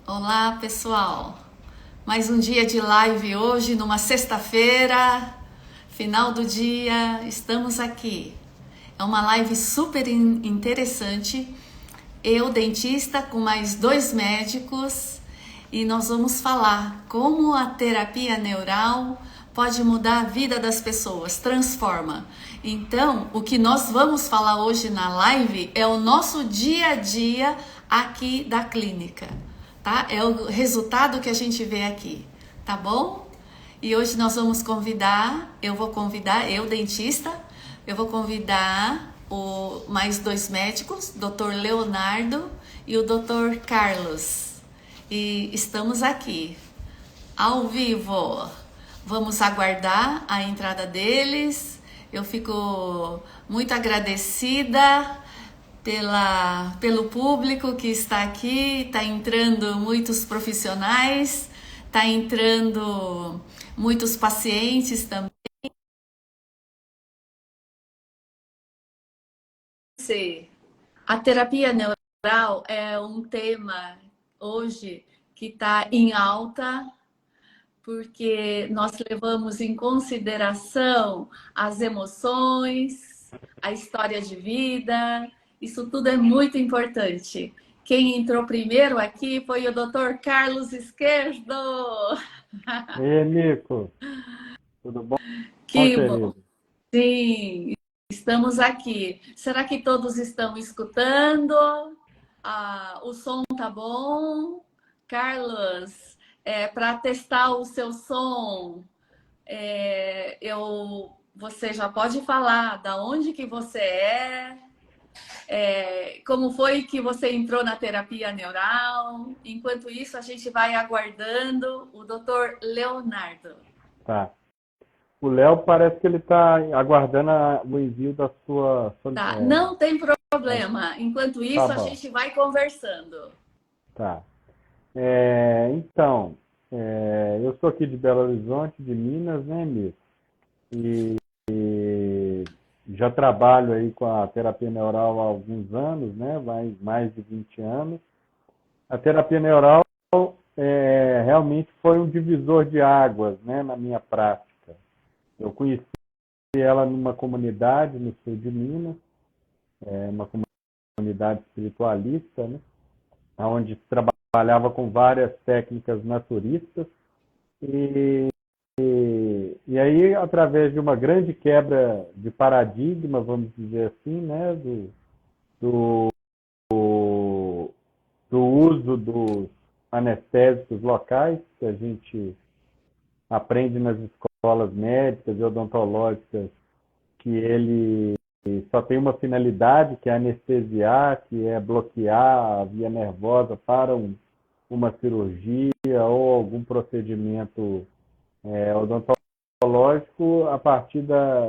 Olá, pessoal. Mais um dia de live hoje, numa sexta-feira, final do dia, estamos aqui. É uma live super interessante. Eu, dentista, com mais dois médicos, e nós vamos falar como a terapia neural pode mudar a vida das pessoas, transforma. Então, o que nós vamos falar hoje na live é o nosso dia a dia aqui da clínica, tá? É o resultado que a gente vê aqui, tá bom? E hoje nós vamos convidar, eu, dentista, eu vou convidar mais dois médicos, Dr. Leonardo e o Dr. Carlos. E estamos aqui, ao vivo. Vamos aguardar a entrada deles. Eu fico muito agradecida pelo público que está aqui. Está entrando muitos profissionais, está entrando muitos pacientes também. A terapia neural é um tema hoje que está em alta, porque nós levamos em consideração as emoções, a história de vida, isso tudo é muito importante. Quem entrou primeiro aqui foi o Dr. Carlos Esquerdo. E aí, Nico, tudo bom, Que bom. querido? Sim, estamos aqui. Será que todos estão escutando? O som tá bom? Carlos, para testar o seu som, você já pode falar da onde que você como foi que você entrou na terapia neural. Enquanto isso, a gente vai aguardando o Dr. Leonardo. Tá. O Léo parece que ele está aguardando o envio da sua. Tá, não tem problema. Enquanto Tá isso, a bom, gente vai conversando. tá. Então, eu sou aqui de Belo Horizonte, de Minas, né, Nico? E já trabalho aí com a terapia neural há alguns anos, né? Mais de 20 anos. A terapia neural realmente foi um divisor de águas, né, na minha prática. Eu conheci ela numa comunidade no sul de Minas, uma comunidade espiritualista, né, onde trabalhava com várias técnicas naturistas e aí através de uma grande quebra de paradigma, vamos dizer assim, né, do, do uso dos anestésicos locais que a gente aprende nas escolas médicas e odontológicas, que ele só tem uma finalidade, que é anestesiar, que é bloquear a via nervosa para uma cirurgia ou algum procedimento odontológico, a partir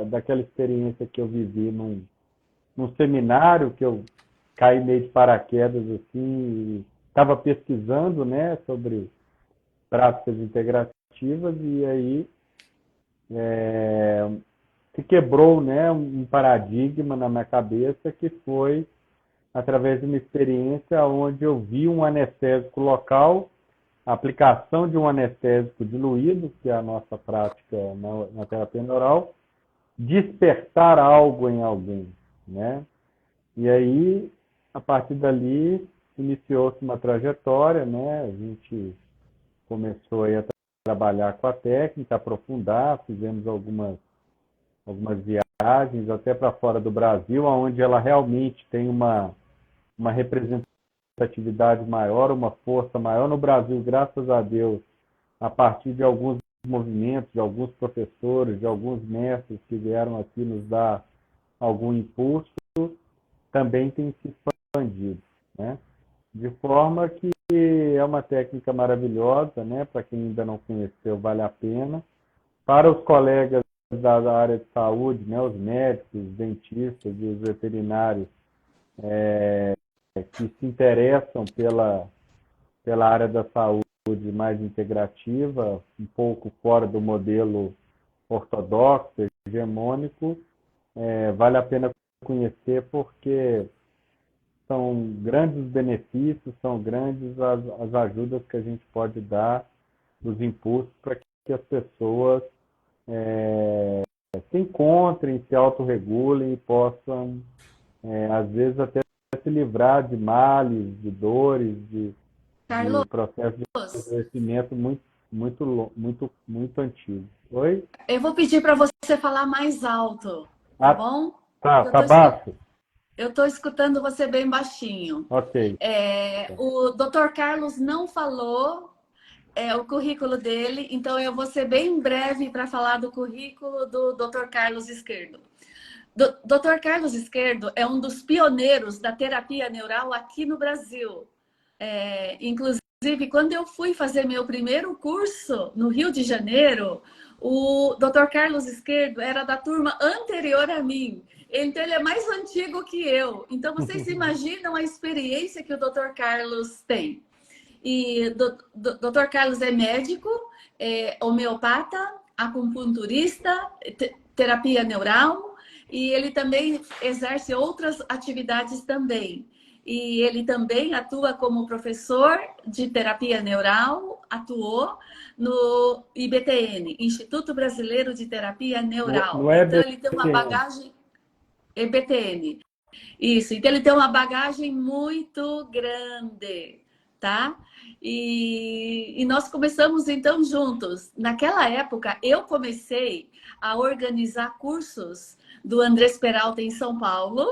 daquela experiência que eu vivi num seminário que eu caí meio de paraquedas assim, estava pesquisando, né, sobre práticas integrativas e aí se quebrou, né, um paradigma na minha cabeça que foi através de uma experiência onde eu vi um anestésico local, a aplicação de um anestésico diluído, que é a nossa prática na terapia neural, despertar algo em alguém, né? E aí, a partir dali, iniciou-se uma trajetória, né? A gente começou aí a trabalhar com a técnica, aprofundar, fizemos algumas viagens até para fora do Brasil, onde ela realmente tem uma representatividade maior, uma força maior. No Brasil, graças a Deus, a partir de alguns movimentos, de alguns professores, de alguns mestres que vieram aqui nos dar algum impulso, também tem se expandido, né? De forma que é uma técnica maravilhosa, né? Para quem ainda não conheceu, vale a pena. Para os colegas da área de saúde, né? Os médicos, os dentistas e os veterinários que se interessam pela área da saúde mais integrativa, um pouco fora do modelo ortodoxo, hegemônico, vale a pena conhecer porque são grandes os benefícios, são grandes as ajudas que a gente pode dar, os impulsos para que as pessoas se encontrem, se autorregulem e possam, às vezes, até se livrar de males, de dores, de Carlos, processo de adoecimento muito antigo. Oi? eu vou pedir para você falar mais alto, tá Ah, bom? tá baixo? Eu estou escutando você bem baixinho. Ok. O Dr. Carlos não falou o currículo dele, então eu vou ser bem breve para falar do currículo do Dr. Carlos Esquerdo. Dr. Carlos Esquerdo é um dos pioneiros da terapia neural aqui no Brasil. Inclusive, quando eu fui fazer meu primeiro curso no Rio de Janeiro, o Dr. Carlos Esquerdo era da turma anterior a mim. Então, ele é mais antigo que eu. Então, vocês imaginam a experiência que o Dr. Carlos tem. E Dr. Carlos é médico, homeopata, acupunturista, terapia neural, e ele também exerce outras atividades também. E ele também atua como professor de terapia neural, atuou no IBTN, Instituto Brasileiro de Terapia Neural. No então, ele tem uma EBTN. bagagem... EBTN. Isso, então ele tem uma bagagem muito grande, tá? E nós começamos então juntos. Naquela época, eu comecei a organizar cursos do Andrés Peralta em São Paulo,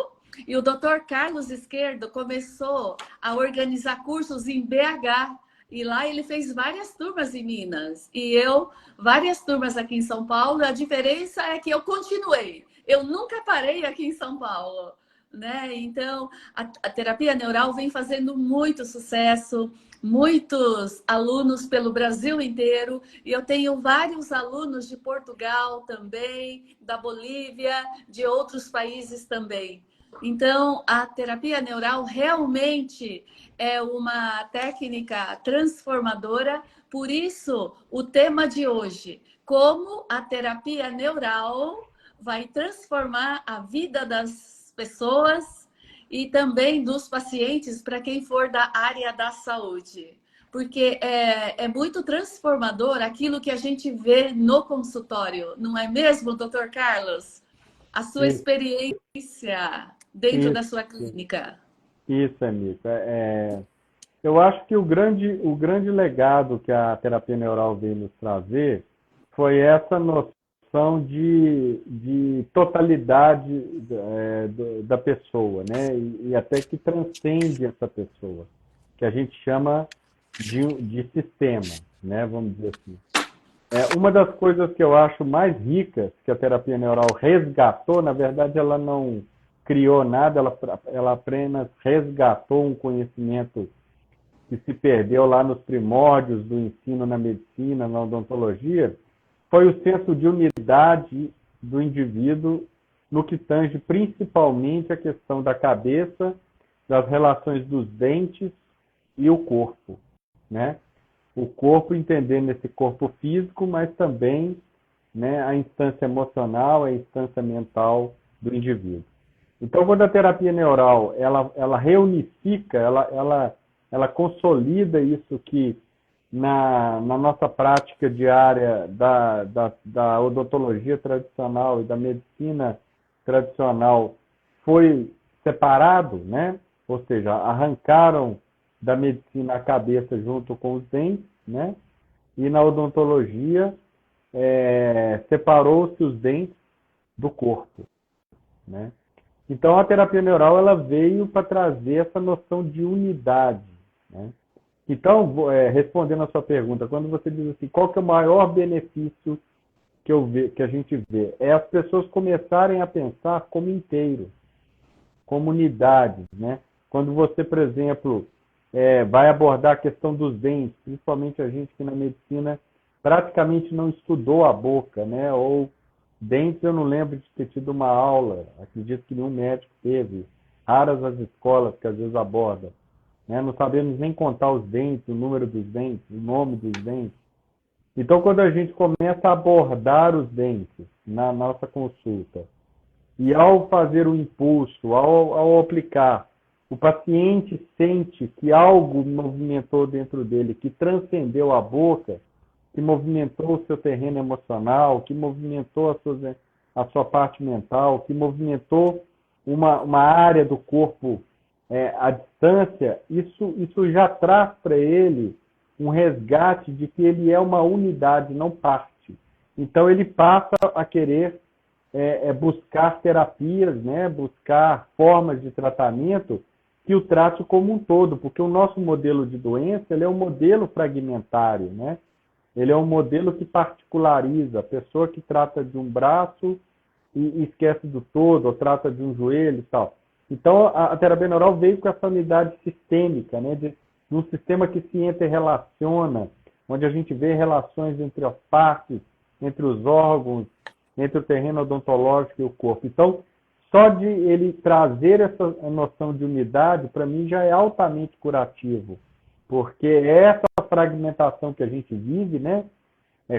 e o Dr. Carlos Esquerdo começou a organizar cursos em BH. E lá ele fez várias turmas em Minas. E eu, várias turmas aqui em São Paulo. A diferença é que eu continuei. Eu nunca parei aqui em São Paulo. Né? Então, a terapia neural vem fazendo muito sucesso. Muitos alunos pelo Brasil inteiro. E eu tenho vários alunos de Portugal também, da Bolívia, de outros países também. Então, a terapia neural realmente é uma técnica transformadora. Por isso, o tema de hoje, como a terapia neural vai transformar a vida das pessoas e também dos pacientes, para quem for da área da saúde. Porque é muito transformador aquilo que a gente vê no consultório, não é mesmo, doutor Carlos? A sua experiência dentro da sua clínica. Isso, Anitta. Eu acho que o grande legado que a terapia neural veio nos trazer foi essa noção de totalidade da pessoa, né? E até que transcende essa pessoa, que a gente chama de sistema, né? Vamos dizer assim. Uma das coisas que eu acho mais ricas que a terapia neural resgatou, na verdade ela não criou nada, ela apenas resgatou um conhecimento que se perdeu lá nos primórdios do ensino na medicina, na odontologia, foi o senso de unidade do indivíduo no que tange principalmente a questão da cabeça, das relações dos dentes e o corpo, né? O corpo entendendo esse corpo físico, mas também, né, a instância emocional, a instância mental do indivíduo. Então, quando a terapia neural ela reunifica, ela consolida isso que na nossa prática diária da odontologia tradicional e da medicina tradicional foi separado, né? Ou seja, arrancaram da medicina a cabeça junto com os dentes, né? E na odontologia separou-se os dentes do corpo, né? Então a terapia neural ela veio para trazer essa noção de unidade, né? Então, respondendo a sua pergunta, quando você diz assim, qual que é o maior benefício que a gente vê? É as pessoas começarem a pensar como inteiro, como unidades, né? Quando você, por exemplo, vai abordar a questão dos dentes, principalmente a gente que na medicina praticamente não estudou a boca, né? Ou dentes eu não lembro de ter tido uma aula, acredito que nenhum médico teve, raras as escolas que às vezes abordam, né? Não sabemos nem contar os dentes, o número dos dentes, o nome dos dentes. Então, quando a gente começa a abordar os dentes na nossa consulta, e ao fazer o impulso, ao aplicar o o paciente sente que algo movimentou dentro dele, que transcendeu a boca, que movimentou o seu terreno emocional, que movimentou a sua parte mental, que movimentou uma área do corpo à distância, isso já traz para ele um resgate de que ele é uma unidade, não parte. Então ele passa a querer buscar terapias, né? Buscar formas de tratamento que o trate como um todo, porque o nosso modelo de doença ele é um modelo fragmentário, né? Ele é um modelo que particulariza. A pessoa que trata de um braço e esquece do todo, ou trata de um joelho e tal. Então, a terapia neural veio com essa unidade sistêmica, né? De um sistema que se interrelaciona, onde a gente vê relações entre as partes, entre os órgãos, entre o terreno odontológico e o corpo. Então, só de ele trazer essa noção de unidade, para mim, já é altamente curativo. Porque essa fragmentação que a gente vive, né?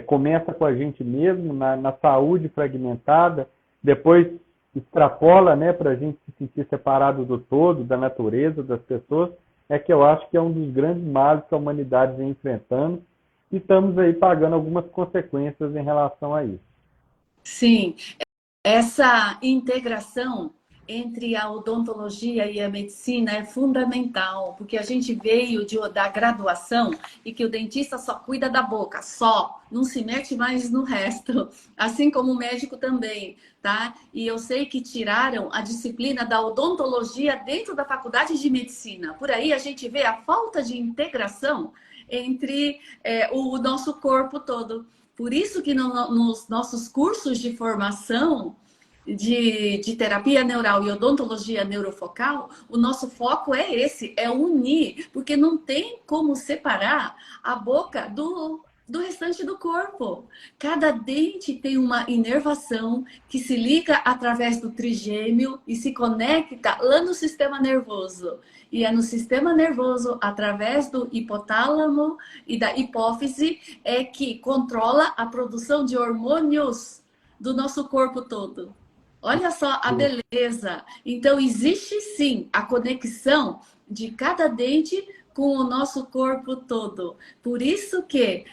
Começa com a gente mesmo, na saúde fragmentada, depois extrapola, né, para a gente se sentir separado do todo, da natureza, das pessoas, que eu acho que é um dos grandes males que a humanidade vem enfrentando e estamos aí pagando algumas consequências em relação a isso. Sim, essa integração entre a odontologia e a medicina é fundamental, porque a gente veio da graduação e que o dentista só cuida da boca, só, não se mete mais no resto, assim como o médico também, tá? E eu sei que tiraram a disciplina da odontologia dentro da faculdade de medicina. Por aí a gente vê a falta de integração entre o nosso corpo todo. Por isso que nos nossos cursos de formação de terapia neural e odontologia neurofocal, o nosso foco é esse, é unir, porque não tem como separar a boca do restante do corpo. Cada dente tem uma inervação que se liga através do trigêmeo e se conecta lá no sistema nervoso. E é no sistema nervoso, através do hipotálamo e da hipófise, que controla a produção de hormônios do nosso corpo todo. Olha só a beleza. Então, existe sim a conexão de cada dente com o nosso corpo todo. Por isso que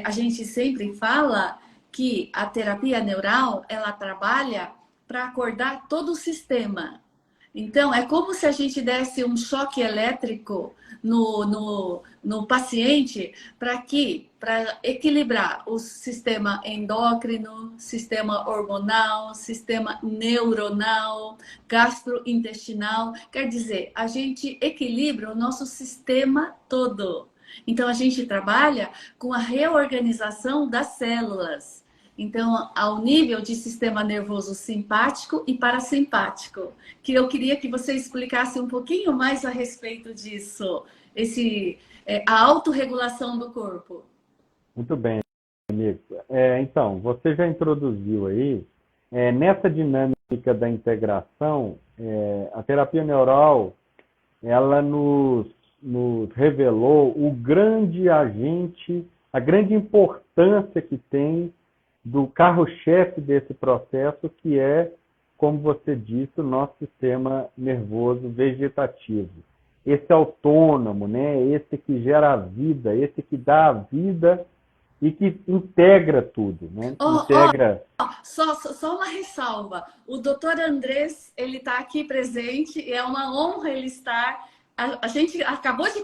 a gente sempre fala que a terapia neural, ela trabalha para acordar todo o sistema. Então, é como se a gente desse um choque elétrico no paciente para equilibrar o sistema endócrino, sistema hormonal, sistema neuronal, gastrointestinal. Quer dizer, a gente equilibra o nosso sistema todo. Então, a gente trabalha com a reorganização das células. Então, ao nível de sistema nervoso simpático e parasimpático, que eu queria que você explicasse um pouquinho mais a respeito disso, a autorregulação do corpo. Muito bem, amigo. Então, você já introduziu aí, nessa dinâmica da integração, a terapia neural, ela nos revelou o grande agente, a grande importância que tem do carro-chefe desse processo, que é, como você disse, o nosso sistema nervoso vegetativo. Esse autônomo, né? Esse que gera a vida, esse que dá a vida e que integra tudo, né? Só uma ressalva. O doutor Andrés, ele está aqui presente e é uma honra ele estar. A gente acabou de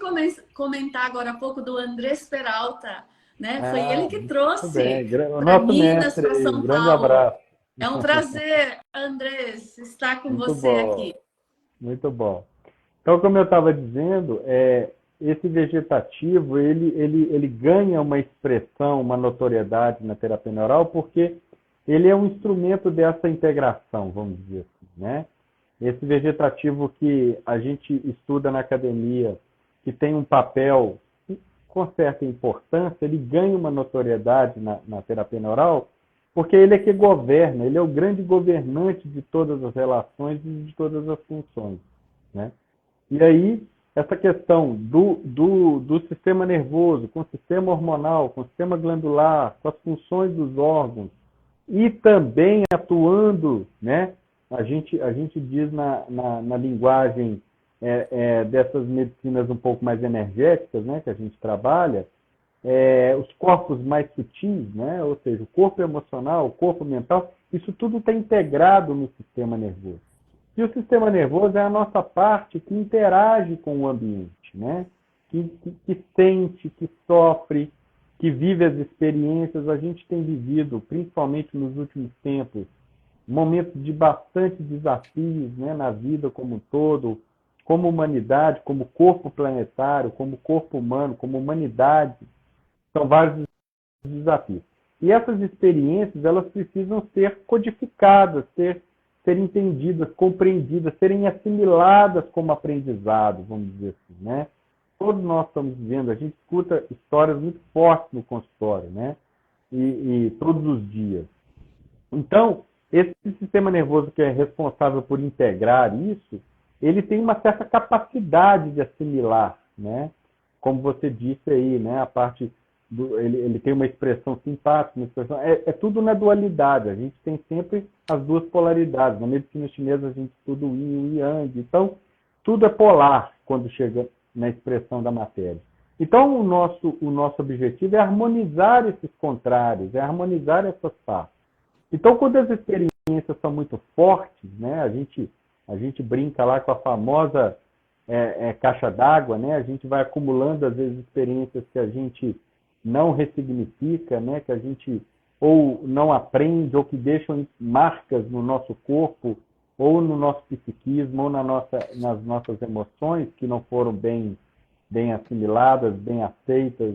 comentar agora há pouco do Andrés Peralta, né? Foi ele que trouxe para Minas, para São Paulo. Grande abraço. É um prazer, Andrés, estar com Muito você bom. aqui. Muito bom. Então, como eu estava dizendo, esse vegetativo, ele ganha uma expressão, uma notoriedade na terapia neural, porque ele é um instrumento dessa integração, vamos dizer assim, né? Esse vegetativo que a gente estuda na academia, que tem um papel com certa importância, ele ganha uma notoriedade na terapia neural, porque ele é que governa, ele é o grande governante de todas as relações e de todas as funções, né? E aí, essa questão do sistema nervoso, com o sistema hormonal, com o sistema glandular, com as funções dos órgãos, e também atuando, né? A gente diz na linguagem dessas medicinas um pouco mais energéticas, né, que a gente trabalha, os corpos mais sutis, né, ou seja, o corpo emocional, o corpo mental, isso tudo está integrado no sistema nervoso. E o sistema nervoso é a nossa parte que interage com o ambiente, né? Que sente, que sofre, que vive as experiências. A gente tem vivido, principalmente nos últimos tempos, momentos de bastante desafios, né, na vida como um todo, como humanidade, como corpo planetário, como corpo humano, como humanidade. São vários desafios. E essas experiências, elas precisam ser codificadas, ser entendidas, compreendidas, serem assimiladas como aprendizado, vamos dizer assim, né? Todos nós estamos vivendo, a gente escuta histórias muito fortes no consultório, né? E todos os dias. Então, esse sistema nervoso que é responsável por integrar isso, ele tem uma certa capacidade de assimilar, né? Como você disse aí, né? A parte ele tem uma expressão simpática, uma expressão, tudo na dualidade, a gente tem sempre as duas polaridades. Na medicina chinesa a gente estuda o yin e o yang, então tudo é polar quando chega na expressão da matéria. Então o nosso objetivo é harmonizar esses contrários, é harmonizar essas partes. Então quando as experiências são muito fortes, né, a gente brinca lá com a famosa caixa d'água, né, a gente vai acumulando às vezes experiências que a gente não ressignifica, né, que a gente ou não aprende, ou que deixam marcas no nosso corpo, ou no nosso psiquismo, ou nas nossas emoções, que não foram bem assimiladas, bem aceitas.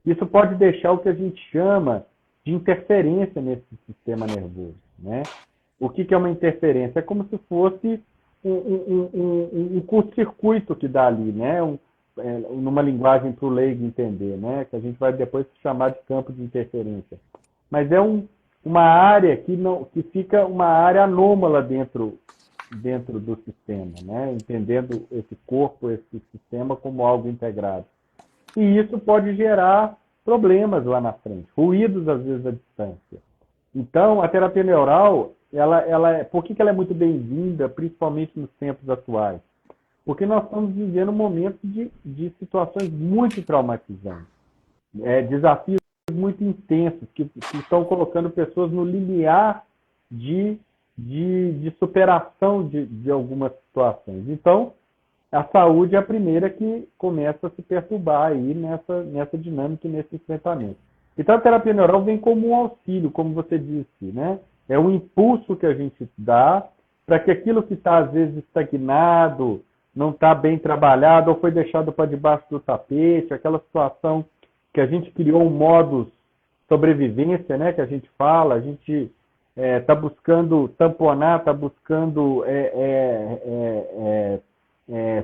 Isso pode deixar o que a gente chama de interferência nesse sistema nervoso, né? O que é uma interferência? É como se fosse um curto-circuito que dá ali, né? Numa linguagem para o leigo entender, né? Que a gente vai depois chamar de campo de interferência. Mas é uma área que fica uma área anômala dentro do sistema, né? Entendendo esse corpo, esse sistema como algo integrado. E isso pode gerar problemas lá na frente, ruídos às vezes à distância. Então, a terapia neural, por que ela é muito bem-vinda, principalmente nos tempos atuais? Porque nós estamos vivendo momentos de situações muito traumatizantes, desafios muito intensos, que estão colocando pessoas no limiar de superação de algumas situações. Então, a saúde é a primeira que começa a se perturbar aí nessa dinâmica e nesse enfrentamento. Então, a terapia neural vem como um auxílio, como você disse, né? É um impulso que a gente dá para que aquilo que está, às vezes, estagnado, não está bem trabalhado, ou foi deixado para debaixo do tapete, aquela situação que a gente criou um modus sobrevivência, né? Que a gente fala, a gente está buscando tamponar, está buscando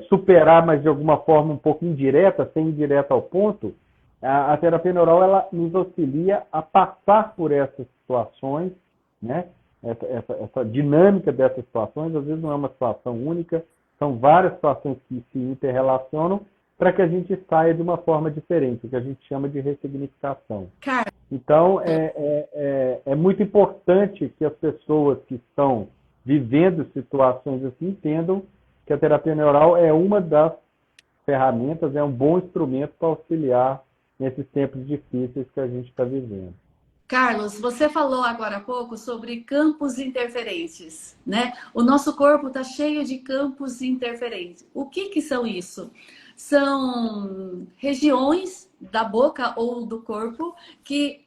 superar, mas de alguma forma um pouco indireta, sem ir direto ao ponto. A terapia neural, ela nos auxilia a passar por essas situações, né? Essa dinâmica dessas situações, às vezes não é uma situação única, são várias situações que se interrelacionam para que a gente saia de uma forma diferente, o que a gente chama de ressignificação. Então, é muito importante que as pessoas que estão vivendo situações assim entendam que a terapia neural é uma das ferramentas, é um bom instrumento para auxiliar nesses tempos difíceis que a gente está vivendo. Carlos, você falou agora há pouco sobre campos interferentes, né? O nosso corpo está cheio de campos interferentes. O que são isso? São regiões da boca ou do corpo que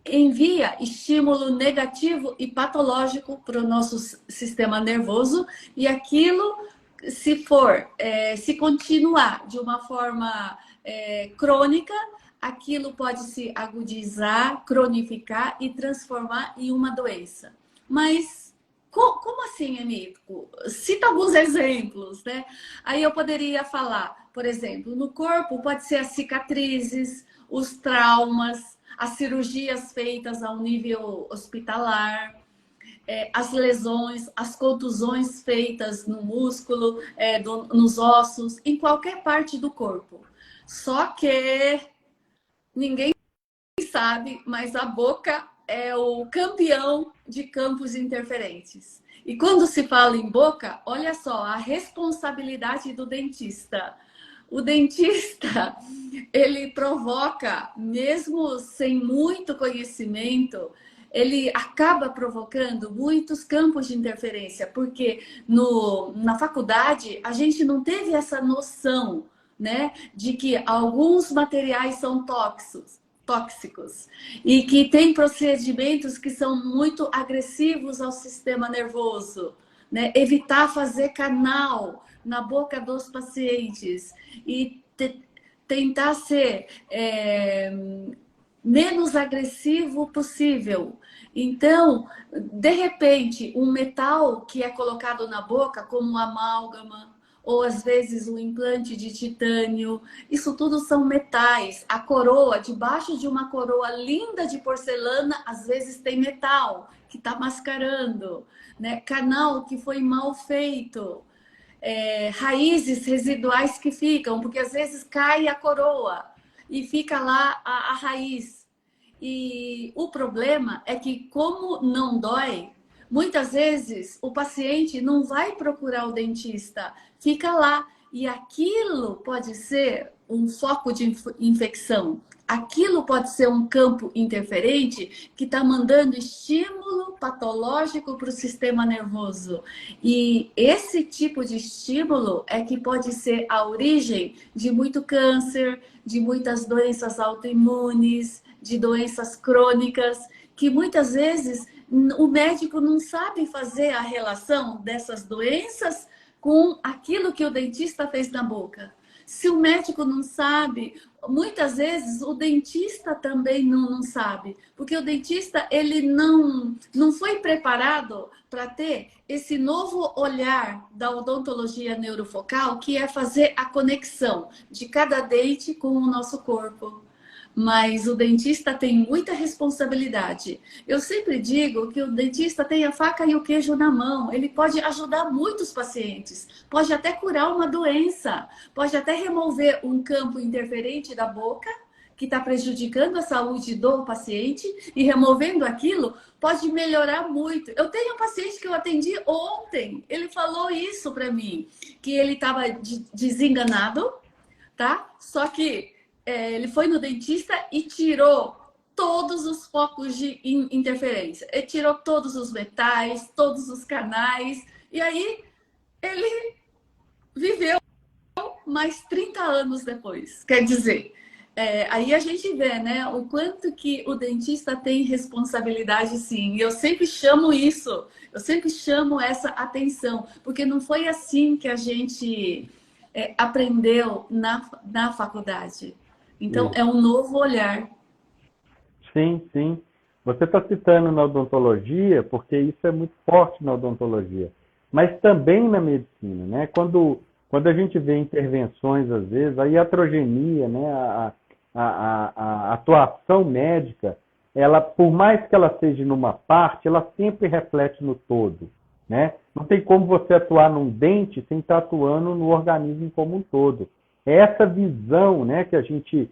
envia estímulo negativo e patológico para o nosso sistema nervoso, e aquilo, se continuar de uma forma crônica, aquilo pode se agudizar, cronificar e transformar em uma doença. Mas como assim, Emico? Cita alguns exemplos, né? Aí eu poderia falar, por exemplo, no corpo pode ser as cicatrizes, os traumas, as cirurgias feitas ao nível hospitalar, as lesões, as contusões feitas no músculo, nos ossos, em qualquer parte do corpo. Só que ninguém sabe, mas a boca é o campeão de campos interferentes. E quando se fala em boca, olha só, a responsabilidade do dentista. O dentista, ele provoca, mesmo sem muito conhecimento, ele acaba provocando muitos campos de interferência, porque na faculdade a gente não teve essa noção, né, de que alguns materiais são tóxicos e que tem procedimentos que são muito agressivos ao sistema nervoso, né? Evitar fazer canal na boca dos pacientes e tentar ser menos agressivo possível. Então, de repente, um metal que é colocado na boca, como amálgama, ou às vezes um implante de titânio, isso tudo são metais. A coroa, debaixo de uma coroa linda de porcelana, às vezes tem metal que está mascarando, né? Canal que foi mal feito. Raízes residuais que ficam, porque às vezes cai a coroa e fica lá a raiz. E o problema é que, como não dói, muitas vezes o paciente não vai procurar o dentista, fica lá. E aquilo pode ser um foco de infecção. Aquilo pode ser um campo interferente que está mandando estímulo patológico para o sistema nervoso. E esse tipo de estímulo é que pode ser a origem de muito câncer, de muitas doenças autoimunes, de doenças crônicas, que muitas vezes o médico não sabe fazer a relação dessas doenças com aquilo que o dentista fez na boca. Se o médico não sabe, muitas vezes o dentista também não sabe, porque o dentista ele não foi preparado para ter esse novo olhar da odontologia neurofocal, que é fazer a conexão de cada dente com o nosso corpo. Mas o dentista tem muita responsabilidade. Eu sempre digo que o dentista tem a faca e o queijo na mão. Ele pode ajudar muitos pacientes, pode até curar uma doença, pode até remover um campo interferente da boca que está prejudicando a saúde do paciente, e removendo aquilo pode melhorar muito. Eu tenho um paciente que eu atendi ontem, ele falou isso para mim, que ele estava desenganado, tá? Só que ele foi no dentista e tirou todos os focos de interferência. Ele tirou todos os metais, todos os canais. E aí ele viveu mais 30 anos depois. Quer dizer, aí a gente vê, né, o quanto que o dentista tem responsabilidade, sim. E eu sempre chamo isso, eu sempre chamo essa atenção, porque não foi assim que a gente aprendeu na faculdade. Então, é um novo olhar. Sim, sim. Você está citando na odontologia, porque isso é muito forte na odontologia, mas também na medicina, né? Quando a gente vê intervenções, às vezes, a iatrogenia, né? A atuação médica, ela, por mais que ela seja numa parte, ela sempre reflete no todo, né? Não tem como você atuar num dente sem estar atuando no organismo como um todo. É essa visão, né, que a gente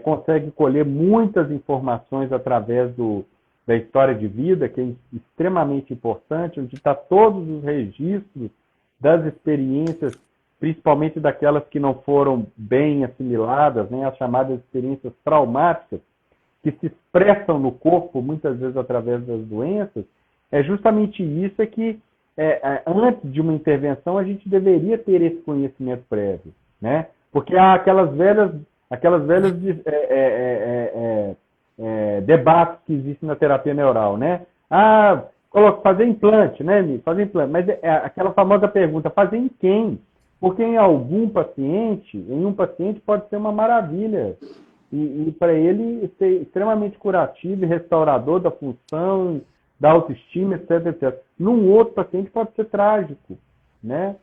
consegue colher muitas informações através da história de vida, que é extremamente importante, onde está todos os registros das experiências, principalmente daquelas que não foram bem assimiladas, né, as chamadas experiências traumáticas, que se expressam no corpo, muitas vezes através das doenças. É justamente isso que, antes de uma intervenção, a gente deveria ter esse conhecimento prévio, né? Porque há aquelas velhas debates que existem na terapia neural, né? Fazer implante, né, Mi? Fazer implante. Mas aquela famosa pergunta, fazer em quem? Porque em um paciente pode ser uma maravilha. E para ele ser extremamente curativo e restaurador da função, da autoestima, etc, etc. Num outro paciente pode ser trágico, né?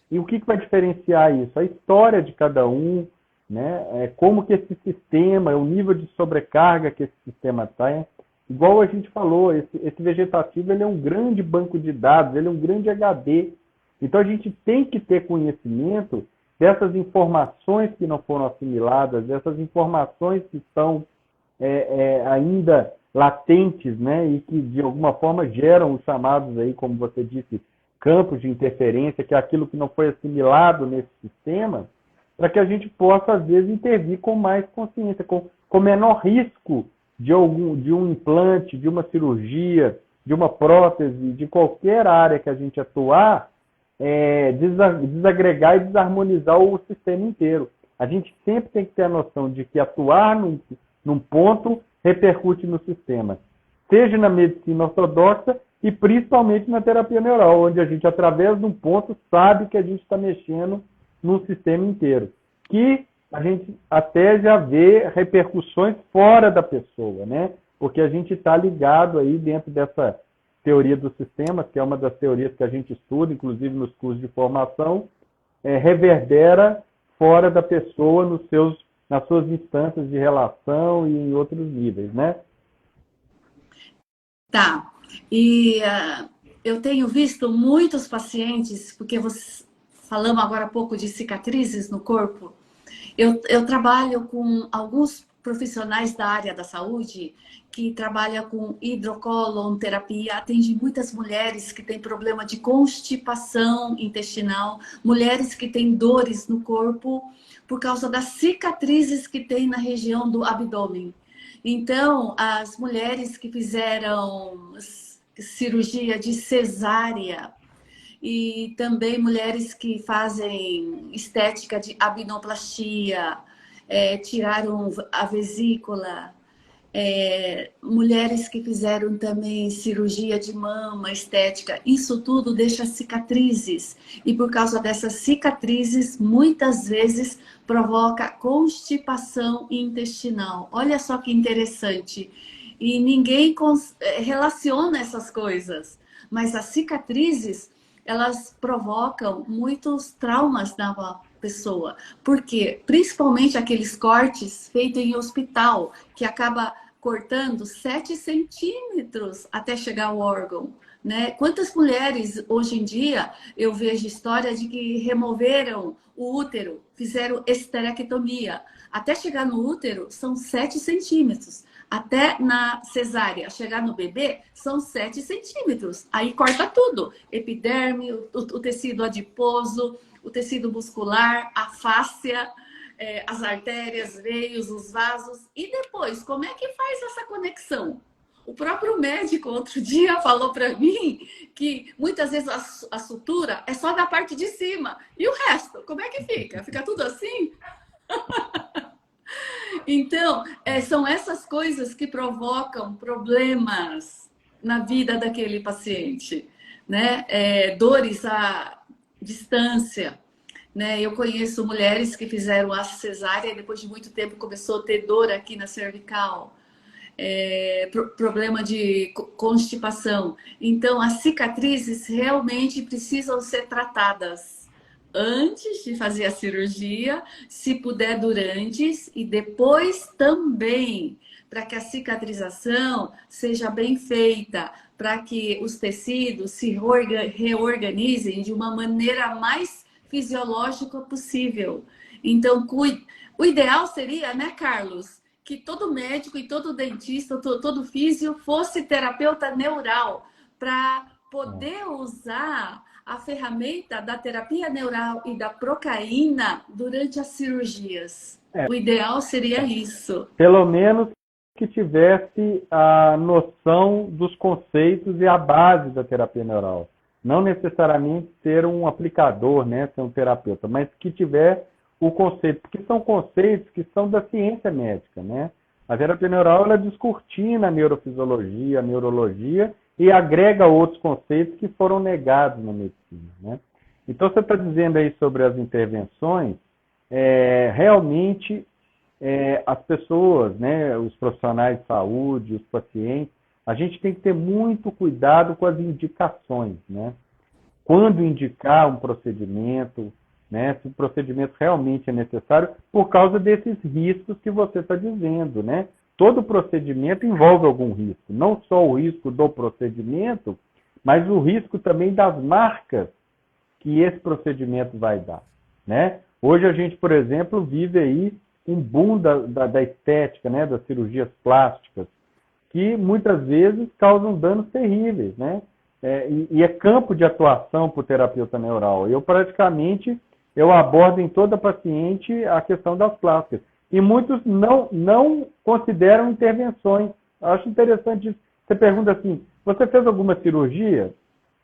E o que vai diferenciar isso? A história de cada um, né? Como que esse sistema, o nível de sobrecarga que esse sistema está. Igual a gente falou, esse vegetativo ele é um grande banco de dados, ele é um grande HD. Então a gente tem que ter conhecimento dessas informações que não foram assimiladas, dessas informações que estão ainda latentes, né, e que de alguma forma geram os chamados aí, como você disse, campos de interferência, que é aquilo que não foi assimilado nesse sistema, para que a gente possa, às vezes, intervir com mais consciência, com menor risco de um implante, de uma cirurgia, de uma prótese, de qualquer área que a gente atuar, desagregar e desarmonizar o sistema inteiro. A gente sempre tem que ter a noção de que atuar num ponto repercute no sistema, seja na medicina ortodoxa e principalmente na terapia neural, onde a gente, através de um ponto, sabe que a gente está mexendo num sistema inteiro, que a gente até já vê repercussões fora da pessoa, né? Porque a gente está ligado aí dentro dessa teoria dos sistemas, que é uma das teorias que a gente estuda, inclusive nos cursos de formação, reverbera fora da pessoa nas suas instâncias de relação e em outros níveis, né? Tá. E eu tenho visto muitos pacientes, porque falamos agora há pouco de cicatrizes no corpo. Eu trabalho com alguns profissionais da área da saúde que trabalham com hidrocolon terapia, atende muitas mulheres que têm problema de constipação intestinal, mulheres que têm dores no corpo por causa das cicatrizes que tem na região do abdômen. Então, as mulheres que fizeram cirurgia de cesárea e também mulheres que fazem estética de abdominoplastia, tiraram a vesícula, mulheres que fizeram também cirurgia de mama, estética, isso tudo deixa cicatrizes. E por causa dessas cicatrizes, muitas vezes provoca constipação intestinal. Olha só que interessante. E ninguém relaciona essas coisas. Mas as cicatrizes, elas provocam muitos traumas na pessoa. Por quê? Principalmente aqueles cortes feitos em hospital, que acaba cortando 7 centímetros até chegar ao órgão, né? Quantas mulheres, hoje em dia, eu vejo história de que removeram o útero, fizeram esterectomia. Até chegar no útero, são 7 centímetros. Até na cesárea, chegar no bebê, são 7 centímetros. Aí corta tudo. Epiderme, o tecido adiposo, o tecido muscular, a fáscia, as artérias, veios, os vasos. E depois, como é que faz essa conexão? O próprio médico, outro dia, falou para mim que muitas vezes a sutura é só da parte de cima. E o resto, como é que fica? Fica tudo assim? Então, são essas coisas que provocam problemas na vida daquele paciente, né? Dores à distância, né? Eu conheço mulheres que fizeram a cesárea e depois de muito tempo começou a ter dor aqui na cervical, problema de constipação. Então, as cicatrizes realmente precisam ser tratadas antes de fazer a cirurgia, se puder durante e depois também, para que a cicatrização seja bem feita, para que os tecidos se reorganizem de uma maneira mais fisiológica possível. Então, o ideal seria, né, Carlos, que todo médico e todo dentista, todo físio fosse terapeuta neural, para poder usar a ferramenta da terapia neural e da procaína durante as cirurgias. O ideal seria isso. Pelo menos que tivesse a noção dos conceitos e a base da terapia neural. Não necessariamente ser um aplicador, né, ser um terapeuta, mas que tiver o conceito, porque são conceitos que são da ciência médica, né? A terapia neural, ela descortina a neurofisiologia, a neurologia, e agrega outros conceitos que foram negados na medicina, né? Então, você está dizendo aí sobre as intervenções, realmente as pessoas, né, os profissionais de saúde, os pacientes, a gente tem que ter muito cuidado com as indicações, né? Quando indicar um procedimento, né, se o procedimento realmente é necessário, por causa desses riscos que você está dizendo, né? Todo procedimento envolve algum risco, não só o risco do procedimento, mas o risco também das marcas que esse procedimento vai dar, né? Hoje a gente, por exemplo, vive aí um boom da estética, né, das cirurgias plásticas, que muitas vezes causam danos terríveis, né? E é campo de atuação para o terapeuta neural. Eu abordo em toda paciente a questão das plásticas. E muitos não consideram intervenções. Eu acho interessante isso. Você pergunta assim, você fez alguma cirurgia?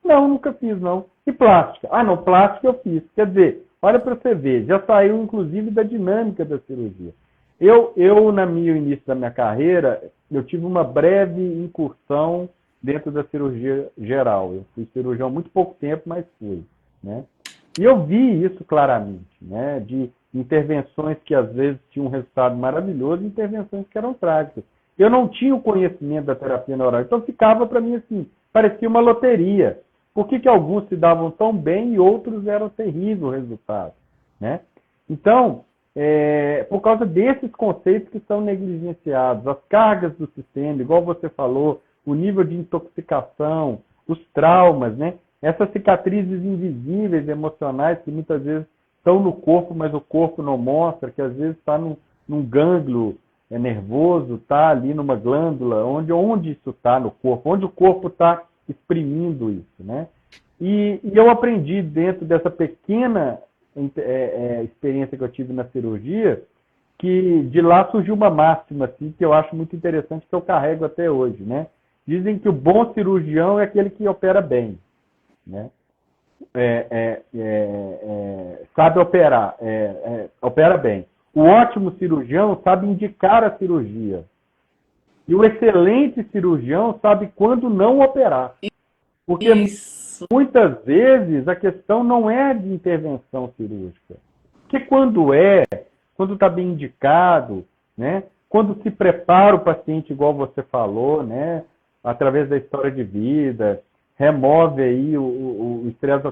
Não, nunca fiz, não. E plástica? Ah, não, plástica eu fiz. Quer dizer, olha para você ver, já saiu inclusive da dinâmica da cirurgia. No início da minha carreira, eu tive uma breve incursão dentro da cirurgia geral. Eu fui cirurgião há muito pouco tempo, mas fui, né? E eu vi isso claramente, né? De intervenções que às vezes tinham um resultado maravilhoso e intervenções que eram trágicas. Eu não tinha o conhecimento da terapia neural, então ficava para mim assim, parecia uma loteria. Por que alguns se davam tão bem e outros eram terríveis o resultado, né? Então, por causa desses conceitos que são negligenciados, as cargas do sistema, igual você falou, o nível de intoxicação, os traumas, né? Essas cicatrizes invisíveis emocionais que muitas vezes estão no corpo, mas o corpo não mostra, que às vezes está num gânglio nervoso, está ali numa glândula, onde isso está no corpo, onde o corpo está exprimindo isso, né? E eu aprendi dentro dessa pequena experiência que eu tive na cirurgia, que de lá surgiu uma máxima assim, que eu acho muito interessante, que eu carrego até hoje, né? Dizem que o bom cirurgião é aquele que opera bem, né? Sabe operar, opera bem. O ótimo cirurgião sabe indicar a cirurgia. E o excelente cirurgião sabe quando não operar. Porque Isso. muitas vezes a questão não é de intervenção cirúrgica. Porque quando está bem indicado, né? Quando se prepara o paciente, igual você falou, né? Através da história de vida, remove aí o estresse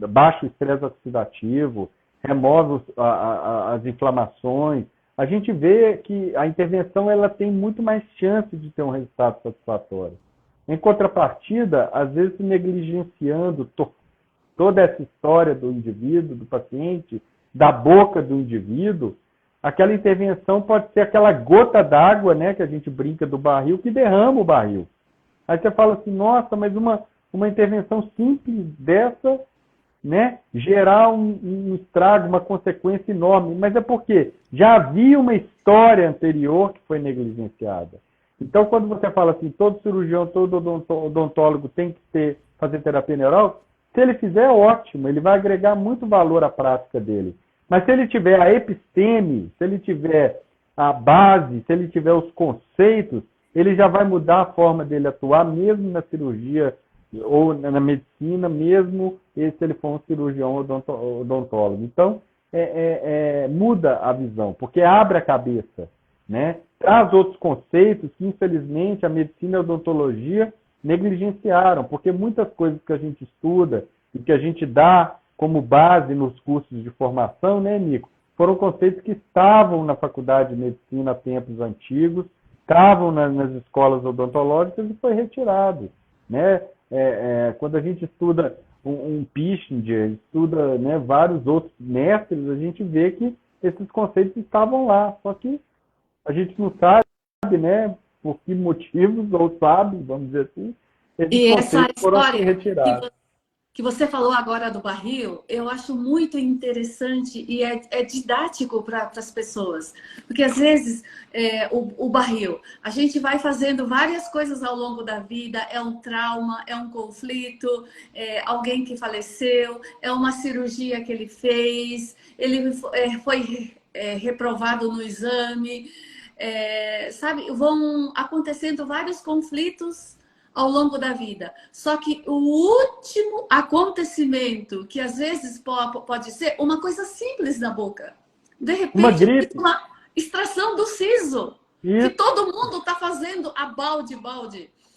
baixa o estresse oxidativo, remove as inflamações. A gente vê que a intervenção ela tem muito mais chance de ter um resultado satisfatório. Em contrapartida, às vezes negligenciando toda essa história do indivíduo, do paciente, da boca do indivíduo, aquela intervenção pode ser aquela gota d'água, né, que a gente brinca do barril, que derrama o barril. Aí você fala assim, nossa, mas uma intervenção simples dessa, né, gerar um estrago, uma consequência enorme. Mas é porque já havia uma história anterior que foi negligenciada. Então, quando você fala assim, todo cirurgião, todo odontólogo tem que fazer terapia neural, se ele fizer, ótimo, ele vai agregar muito valor à prática dele. Mas se ele tiver a episteme, se ele tiver a base, se ele tiver os conceitos, ele já vai mudar a forma dele atuar, mesmo na cirurgia ou na medicina, mesmo se ele for um cirurgião odontólogo. Então, muda a visão, porque abre a cabeça, né? Traz outros conceitos que, infelizmente, a medicina e a odontologia negligenciaram, porque muitas coisas que a gente estuda e que a gente dá como base nos cursos de formação, né, Nico? Foram conceitos que estavam na faculdade de medicina há tempos antigos, estavam nas escolas odontológicas e foi retirado, né? Quando a gente estuda um Pichinger, estuda, né, vários outros mestres, a gente vê que esses conceitos estavam lá, só que a gente não sabe, né, por que motivos, ou sabe, vamos dizer assim, esses conceitos foram retirados. Que você falou agora do barril, eu acho muito interessante e é didático para as pessoas. Porque, às vezes, o barril, a gente vai fazendo várias coisas ao longo da vida, é um trauma, é um conflito, alguém que faleceu, é uma cirurgia que ele fez, ele foi reprovado no exame, sabe? Vão acontecendo vários conflitos ao longo da vida. Só que o último acontecimento, que às vezes pode ser uma coisa simples na boca. De repente, uma extração do siso, que todo mundo está fazendo a balde.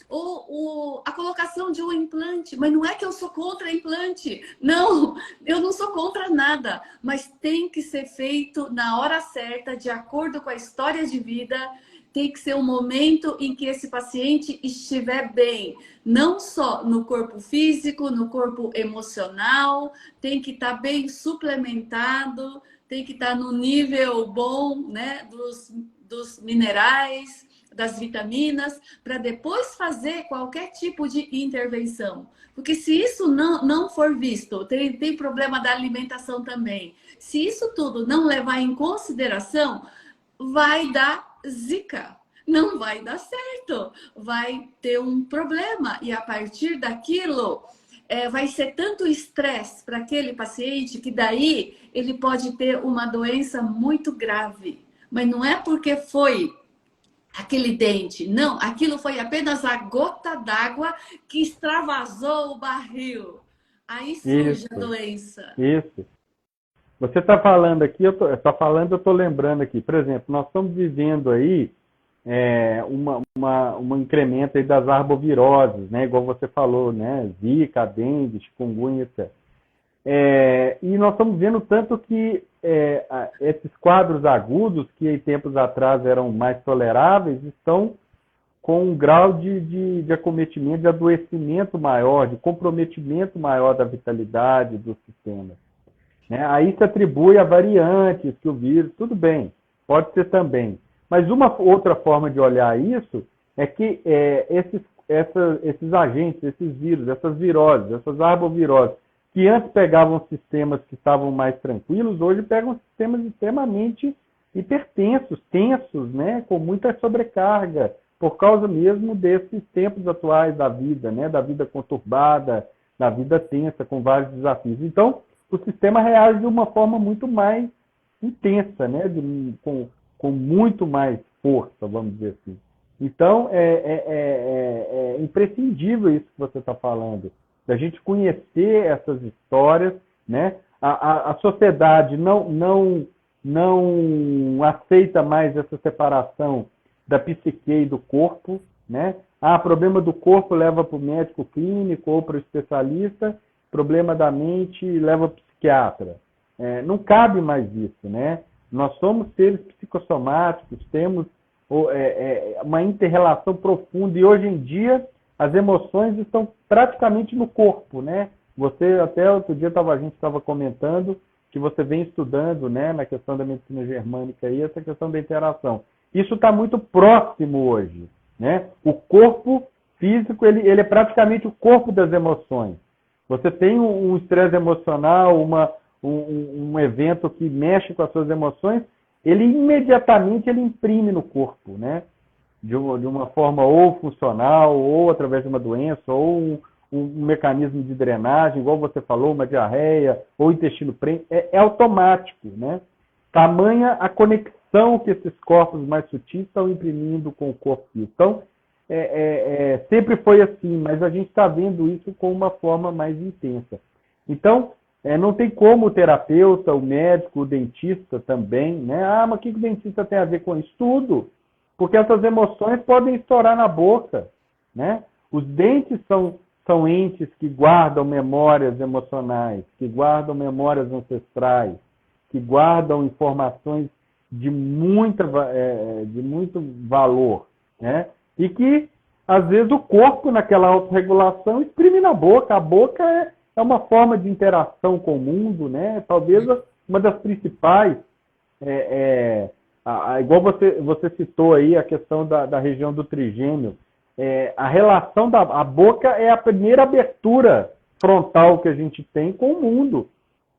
Ou a colocação de um implante. Mas não é que eu sou contra implante. Não, eu não sou contra nada. Mas tem que ser feito na hora certa, de acordo com a história de vida. Tem que ser um momento em que esse paciente estiver bem, não só no corpo físico, no corpo emocional, tem que estar bem suplementado, tem que estar no nível bom, né, dos minerais, das vitaminas, para depois fazer qualquer tipo de intervenção. Porque se isso não for visto, tem problema da alimentação também. Se isso tudo não levar em consideração, vai dar zika. Não vai dar certo. Vai ter um problema. E a partir daquilo, vai ser tanto estresse para aquele paciente que daí ele pode ter uma doença muito grave. Mas não é porque foi aquele dente, não. Aquilo foi apenas a gota d'água que extravasou o barril. Aí surge a doença. Isso. Você está falando aqui, eu estou lembrando aqui. Por exemplo, nós estamos vivendo aí um incremento aí das arboviroses, né? Igual você falou, né? Zika, dengue, chikungunya, etc. E nós estamos vendo tanto que esses quadros agudos, que em tempos atrás eram mais toleráveis, estão com um grau de acometimento, de adoecimento maior, de comprometimento maior da vitalidade do sistema. Né? Aí se atribui a variantes que o vírus, tudo bem, pode ser também. Mas uma outra forma de olhar isso é que esses agentes, esses vírus, essas viroses, essas arboviroses, que antes pegavam sistemas que estavam mais tranquilos, hoje pegam sistemas extremamente hipertensos, tensos, né? Com muita sobrecarga, por causa mesmo desses tempos atuais da vida, né? Da vida conturbada, da vida tensa, com vários desafios. Então, o sistema reage de uma forma muito mais intensa, né? Com muito mais força, vamos dizer assim. Então, é imprescindível isso que você está falando, da gente conhecer essas histórias, né? A sociedade não aceita mais essa separação da psique e do corpo, né? Problema do corpo leva para o médico clínico ou para o especialista, problema da mente leva para o psiquiatra. Não cabe mais isso, né? Nós somos seres psicossomáticos, temos uma inter-relação profunda e hoje em dia as emoções estão praticamente no corpo, né? Você até outro dia a gente estava comentando que você vem estudando, né, na questão da medicina germânica aí, essa questão da interação. Isso está muito próximo hoje, né? O corpo físico ele é praticamente o corpo das emoções. Você tem um estresse emocional, um evento que mexe com as suas emoções, ele imediatamente imprime no corpo, né? De uma forma ou funcional, ou através de uma doença, ou um mecanismo de drenagem, igual você falou, uma diarreia, ou intestino prenhe, é automático, né? Tamanha a conexão que esses corpos mais sutis estão imprimindo com o corpo físico. Então, sempre foi assim, mas a gente está vendo isso com uma forma mais intensa. Então, não tem como o terapeuta, o médico, o dentista também, né? Mas o que o dentista tem a ver com isso? Tudo. Porque essas emoções podem estourar na boca, né? Os dentes são entes que guardam memórias emocionais, que guardam memórias ancestrais, que guardam informações de muito valor, né? E que, às vezes, o corpo, naquela autorregulação, exprime na boca. A boca é uma forma de interação com o mundo, né? Talvez uma das principais, igual você citou aí a questão da região do trigêmeo, a relação a boca é a primeira abertura frontal que a gente tem com o mundo.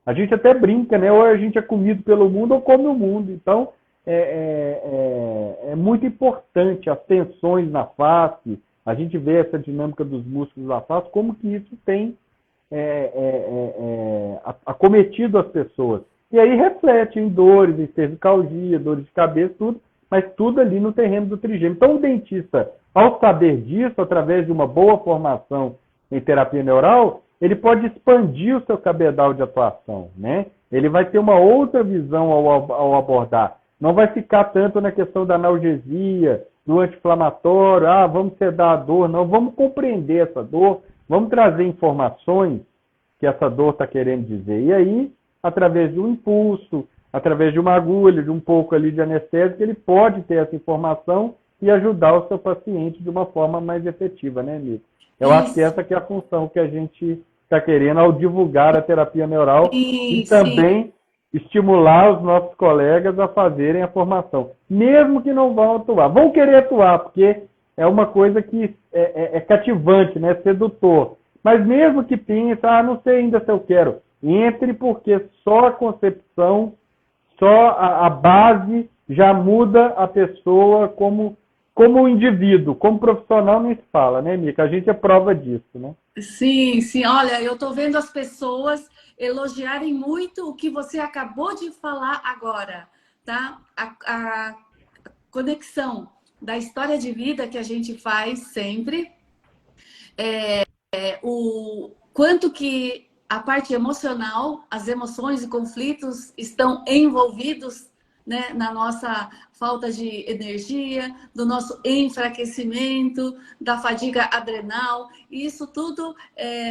A gente até brinca, né? Ou a gente é comido pelo mundo ou come o mundo. Então, é muito importante as tensões na face, a gente vê essa dinâmica dos músculos da face, como que isso tem acometido as pessoas. E aí reflete em dores, em cervicalgia, dores de cabeça, tudo, mas tudo ali no terreno do trigêmeo. Então, o dentista, ao saber disso, através de uma boa formação em terapia neural, ele pode expandir o seu cabedal de atuação, né? Ele vai ter uma outra visão ao abordar. Não vai ficar tanto na questão da analgesia, do anti-inflamatório, vamos sedar a dor, não, vamos compreender essa dor, vamos trazer informações que essa dor está querendo dizer. E aí, através de um impulso, através de uma agulha, de um pouco ali de anestésico, ele pode ter essa informação e ajudar o seu paciente de uma forma mais efetiva, né, Nico? Eu acho que essa que é a função que a gente está querendo ao divulgar a terapia neural e também estimular os nossos colegas a fazerem a formação, mesmo que não vão atuar. Vão querer atuar, porque é uma coisa que é cativante, né? Sedutor. Mas mesmo que pense, não sei ainda se eu quero, entre, porque só a concepção, só a base já muda a pessoa como indivíduo, como profissional nem se fala, né, Mica? A gente é prova disso, né? Sim, sim. Olha, eu estou vendo as pessoas elogiarem muito o que você acabou de falar agora, tá? A conexão da história de vida que a gente faz sempre, o quanto que a parte emocional, as emoções e conflitos estão envolvidos, né, na nossa falta de energia, do nosso enfraquecimento, da fadiga adrenal. E isso tudo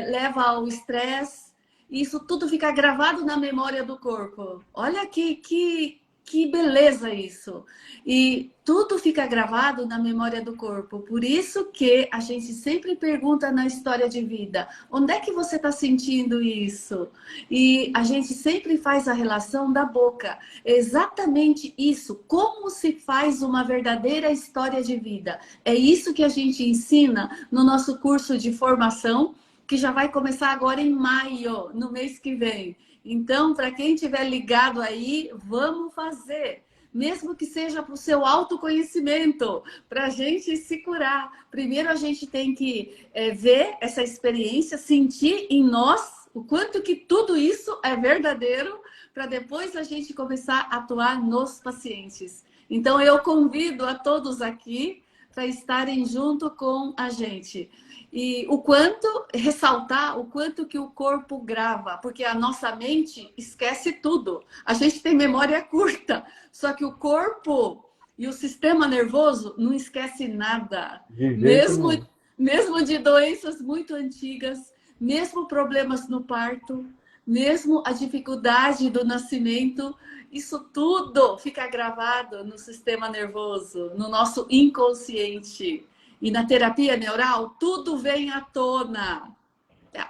leva ao estresse. Isso tudo fica gravado na memória do corpo. Olha que beleza isso! E tudo fica gravado na memória do corpo. Por isso que a gente sempre pergunta na história de vida, onde é que você está sentindo isso? E a gente sempre faz a relação da boca. Exatamente isso. Como se faz uma verdadeira história de vida? É isso que a gente ensina no nosso curso de formação, que já vai começar agora em maio, no mês que vem. Então, para quem estiver ligado aí, vamos fazer. Mesmo que seja para o seu autoconhecimento, para a gente se curar. Primeiro a gente tem que ver essa experiência, sentir em nós o quanto que tudo isso é verdadeiro, para depois a gente começar a atuar nos pacientes. Então eu convido a todos aqui para estarem junto com a gente. E o quanto, ressaltar o quanto que o corpo grava, porque a nossa mente esquece tudo. A gente tem memória curta, só que o corpo e o sistema nervoso não esquece nada. De jeito nenhum. Mesmo de doenças muito antigas, mesmo problemas no parto, mesmo a dificuldade do nascimento, isso tudo fica gravado no sistema nervoso, no nosso inconsciente. E na terapia neural, tudo vem à tona.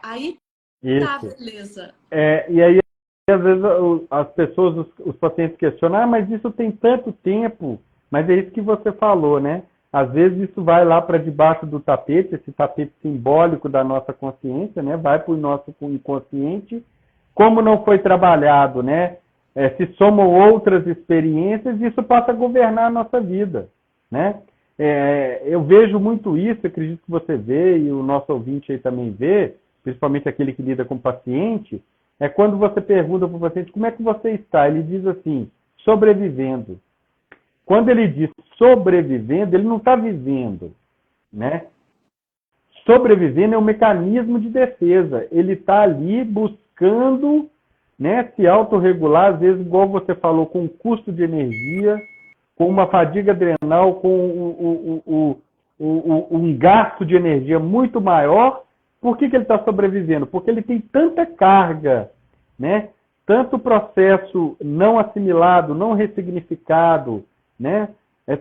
Aí tá, Isso. beleza. E aí, às vezes, as pessoas, os pacientes questionam, mas isso tem tanto tempo. Mas é isso que você falou, né? Às vezes isso vai lá para debaixo do tapete, esse tapete simbólico da nossa consciência, né? Vai para o nosso inconsciente. Como não foi trabalhado, né? Se somam outras experiências, isso passa a governar a nossa vida, né? Eu vejo muito isso, acredito que você vê e o nosso ouvinte aí também vê, principalmente aquele que lida com o paciente, é quando você pergunta para o paciente como é que você está, ele diz assim, sobrevivendo. Quando ele diz sobrevivendo, ele não está vivendo, né? Sobrevivendo é um mecanismo de defesa, ele está ali buscando, né, se autorregular, às vezes, igual você falou, com um custo de energia, com uma fadiga adrenal, com um gasto de energia muito maior. Por que ele está sobrevivendo? Porque ele tem tanta carga, né? Tanto processo não assimilado, não ressignificado, né?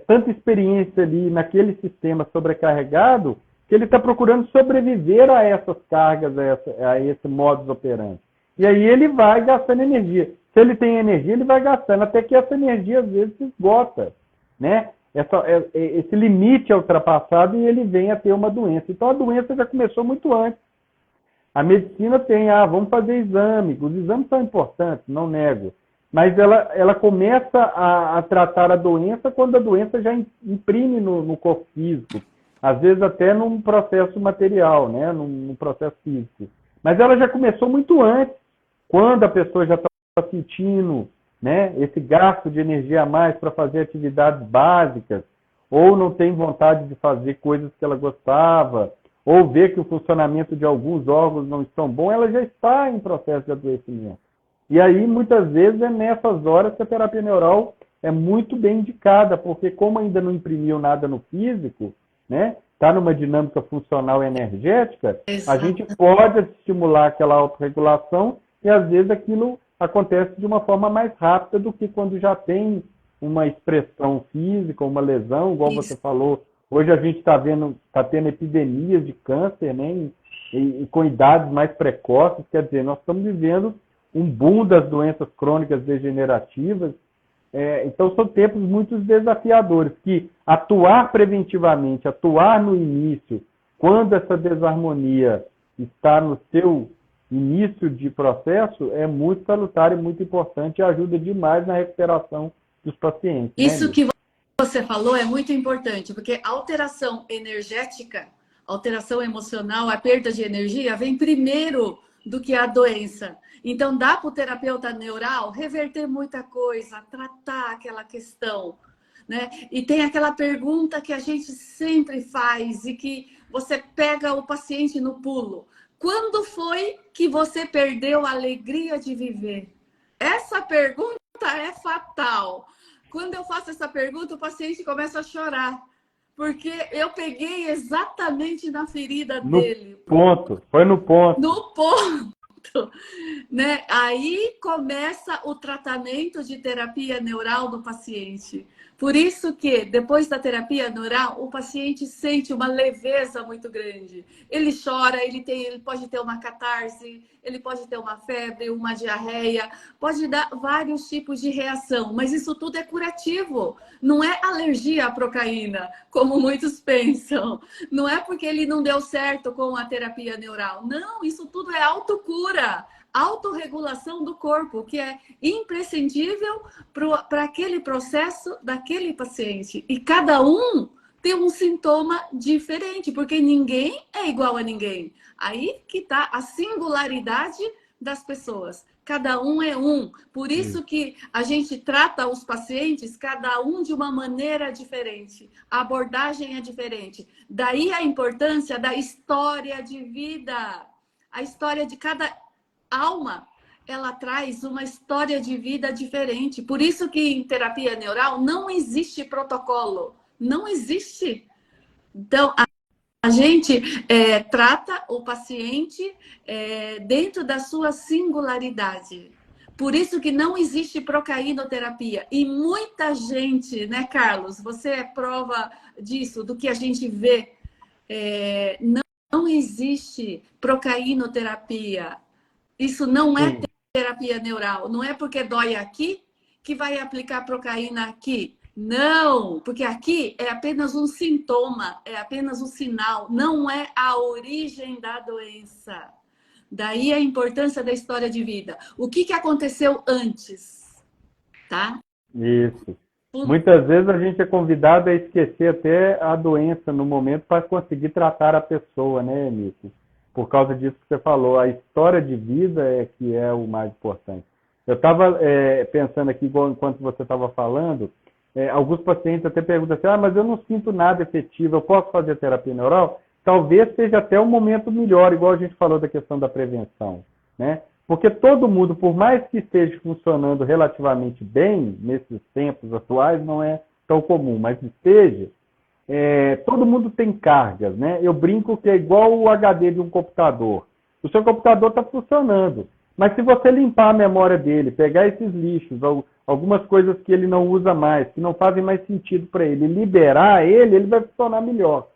Tanta experiência ali naquele sistema sobrecarregado, que ele está procurando sobreviver a essas cargas, a esse modus operandi. E aí ele vai gastando energia. Se ele tem energia, ele vai gastando, até que essa energia, às vezes, se esgota, né? Esse limite é ultrapassado e ele vem a ter uma doença. Então, a doença já começou muito antes. A medicina tem, vamos fazer exame. Os exames são importantes, não nego. Mas ela começa a tratar a doença quando a doença já imprime no corpo físico. Às vezes até num processo material, né? Num processo físico. Mas ela já começou muito antes, quando a pessoa já está sentindo, né, esse gasto de energia a mais para fazer atividades básicas, ou não tem vontade de fazer coisas que ela gostava, ou vê que o funcionamento de alguns órgãos não estão bom, ela já está em processo de adoecimento. E aí, muitas vezes, é nessas horas que a terapia neural é muito bem indicada, porque como ainda não imprimiu nada no físico, né, está numa dinâmica funcional energética, a gente pode estimular aquela autorregulação e, às vezes, aquilo acontece de uma forma mais rápida do que quando já tem uma expressão física, uma lesão, igual você falou. Hoje a gente está tendo epidemias de câncer, né, e com idades mais precoces, quer dizer, nós estamos vivendo um boom das doenças crônicas degenerativas. Então, são tempos muito desafiadores, que atuar preventivamente, atuar no início, quando essa desarmonia está no seu início de processo, é muito salutar e muito importante e ajuda demais na recuperação dos pacientes. Isso que você falou é muito importante, porque a alteração energética, alteração emocional, a perda de energia vem primeiro do que a doença. Então, dá para o terapeuta neural reverter muita coisa, tratar aquela questão, né? E tem aquela pergunta que a gente sempre faz e que você pega o paciente no pulo. Quando foi que você perdeu a alegria de viver? Essa pergunta é fatal. Quando eu faço essa pergunta, o paciente começa a chorar, porque eu peguei exatamente na ferida dele. Foi no ponto. No ponto. Né? Aí começa o tratamento de terapia neural do paciente. Por isso que, depois da terapia neural, o paciente sente uma leveza muito grande. Ele chora, ele pode ter uma catarse, ele pode ter uma febre, uma diarreia, pode dar vários tipos de reação, mas isso tudo é curativo. Não é alergia à procaína, como muitos pensam. Não é porque ele não deu certo com a terapia neural. Não, isso tudo é autocura. Autorregulação do corpo, que é imprescindível para aquele processo daquele paciente. E cada um tem um sintoma diferente, porque ninguém é igual a ninguém. Aí que está a singularidade das pessoas. Cada um é um. Por isso que a gente trata os pacientes, cada um de uma maneira diferente. A abordagem é diferente. Daí a importância da história de vida. A história de cada alma, ela traz uma história de vida diferente. Por isso que em terapia neural não existe protocolo. Não existe. Então, a gente trata o paciente dentro da sua singularidade. Por isso que não existe procainoterapia. E muita gente, né, Carlos? Você é prova disso, do que a gente vê. Não existe procainoterapia. Isso não é terapia neural. Não é porque dói aqui que vai aplicar procaína aqui. Não, porque aqui é apenas um sintoma, é apenas um sinal. Não é a origem da doença. Daí a importância da história de vida. O que aconteceu antes? Tá? Isso. Muitas vezes a gente é convidado a esquecer até a doença no momento para conseguir tratar a pessoa, né, Nico? Por causa disso que você falou, a história de vida é que é o mais importante. Eu estava pensando aqui, enquanto você estava falando, alguns pacientes até perguntam assim, mas eu não sinto nada efetivo, eu posso fazer terapia neural? Talvez seja até um momento melhor, igual a gente falou da questão da prevenção, né? Porque todo mundo, por mais que esteja funcionando relativamente bem nesses tempos atuais, não é tão comum, mas esteja, todo mundo tem cargas, né? Eu brinco que é igual o HD de um computador. O seu computador está funcionando, mas se você limpar a memória dele, pegar esses lixos, algumas coisas que ele não usa mais, que não fazem mais sentido para ele, liberar ele vai funcionar melhor.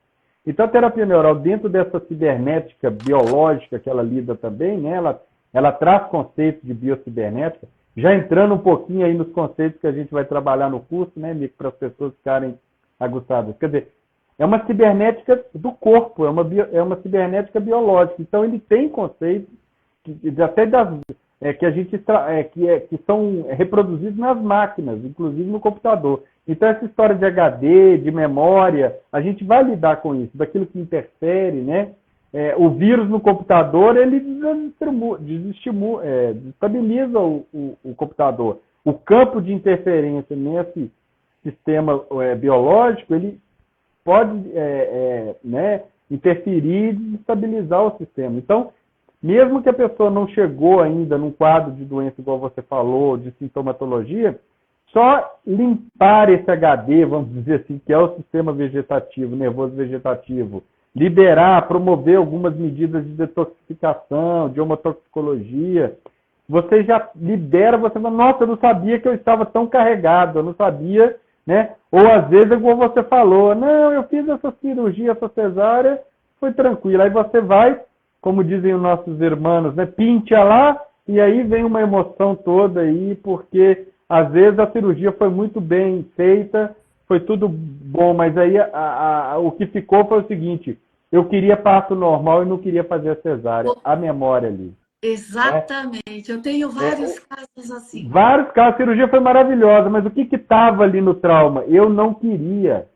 Então a terapia neural, dentro dessa cibernética biológica que ela lida também, né? Ela traz conceitos de biocibernética, já entrando um pouquinho aí nos conceitos que a gente vai trabalhar no curso, né, Mico, para as pessoas ficarem aguçadas. Quer dizer, é uma cibernética do corpo, é uma cibernética biológica. Então, ele tem conceitos até que a gente que são reproduzidos nas máquinas, inclusive no computador. Então, essa história de HD, de memória, a gente vai lidar com isso, daquilo que interfere, né? O vírus no computador, ele desestabiliza o computador. O campo de interferência nesse sistema biológico, ele pode interferir e desestabilizar o sistema. Então, mesmo que a pessoa não chegou ainda num quadro de doença, igual você falou, de sintomatologia, só limpar esse HD, vamos dizer assim, que é o sistema vegetativo, nervoso vegetativo, liberar, promover algumas medidas de detoxificação, de homotoxicologia, você já libera, você fala, nossa, eu não sabia que eu estava tão carregado, eu não sabia, né? Ou às vezes, igual você falou, não, eu fiz essa cirurgia, essa cesárea, foi tranquilo. Aí você vai, como dizem os nossos irmãos, né? Pincha lá, E aí vem uma emoção toda aí, porque às vezes a cirurgia foi muito bem feita, foi tudo bom, mas aí o que ficou foi o seguinte: eu queria parto normal e não queria fazer a cesárea. A memória ali. Né? Exatamente. Eu tenho vários casos assim. Vários casos, a cirurgia foi maravilhosa, mas o que estava ali no trauma? Eu não queria.